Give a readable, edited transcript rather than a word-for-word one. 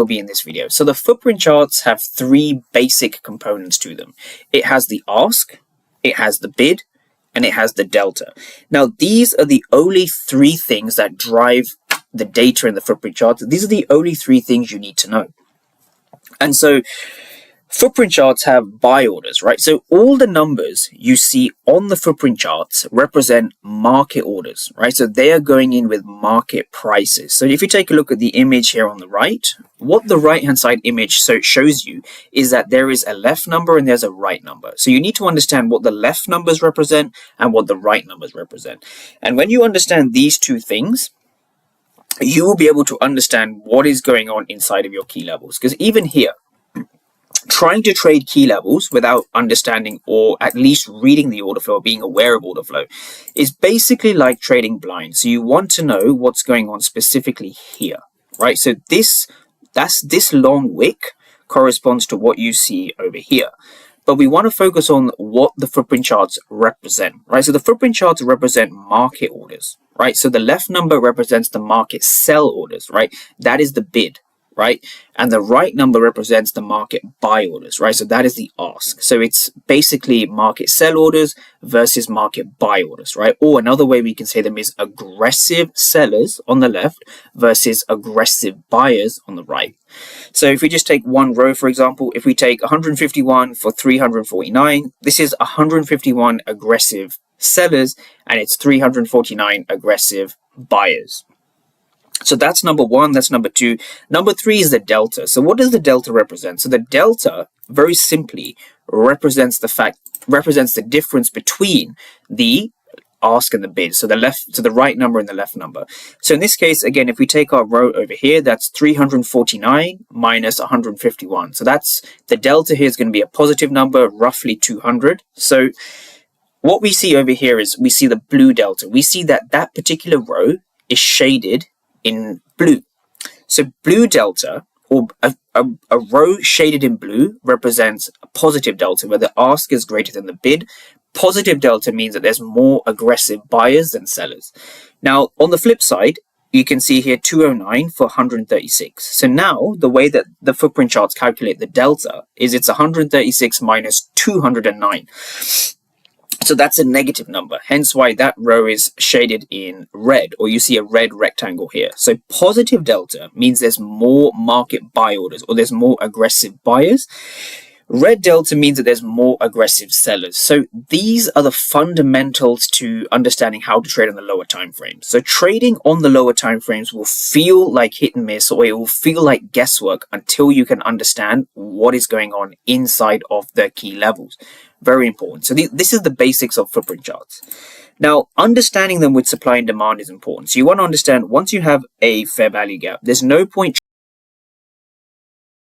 will be in this video. So the footprint charts have three basic components to them. It has the ask, it has the bid, and it has the delta. Now, these are the only three things that drive the data in the footprint chart. These are the only three things you need to know. And so footprint charts have buy orders, right? So all the numbers you see on the footprint charts represent market orders, right? So they are going in with market prices. So if you take a look at the image here on the right, what the right-hand side image shows you is that there is a left number and there's a right number. So you need to understand what the left numbers represent and what the right numbers represent. And when you understand these two things, you will be able to understand what is going on inside of your key levels. Because even here, trying to trade key levels without understanding or at least reading the order flow or being aware of order flow is basically like trading blind. So you want to know what's going on specifically here, right? So this long wick corresponds to what you see over here. But we want to focus on what the footprint charts represent, right? So the footprint charts represent market orders, right? So the left number represents the market sell orders, right? That is the bid, right? And the right number represents the market buy orders, right? So that is the ask. So it's basically market sell orders versus market buy orders, right? Or another way we can say them is aggressive sellers on the left versus aggressive buyers on the right. So if we just take one row, for example, if we take 151 for 349, this is 151 aggressive sellers and it's 349 aggressive buyers. So that's number one, that's number two. Number three is the delta. So what does the delta represent? So the delta, very simply, represents the difference between the ask and the bid. So the right number and the left number. So in this case, again, if we take our row over here, that's 349 minus 151. So that's the delta here is going to be a positive number, roughly 200. So what we see over here is we see the blue delta. We see that that particular row is shaded in blue. So blue delta, or a row shaded in blue, represents a positive delta where the ask is greater than the bid. Positive delta means that there's more aggressive buyers than sellers. Now, on the flip side, you can see here 209 for 136. So now the way that the footprint charts calculate the delta is it's 136 minus 209. So that's a negative number, hence why that row is shaded in red, or you see a red rectangle here. So positive delta means there's more market buy orders, or there's more aggressive buyers. Red delta means that there's more aggressive sellers. So these are the fundamentals to understanding how to trade on the lower time frames. So trading on the lower time frames will feel like hit and miss, or it will feel like guesswork until you can understand what is going on inside of the key levels. Very important. So this is the basics of footprint charts. Now, understanding them with supply and demand is important. So you want to understand, once you have a fair value gap, there's no point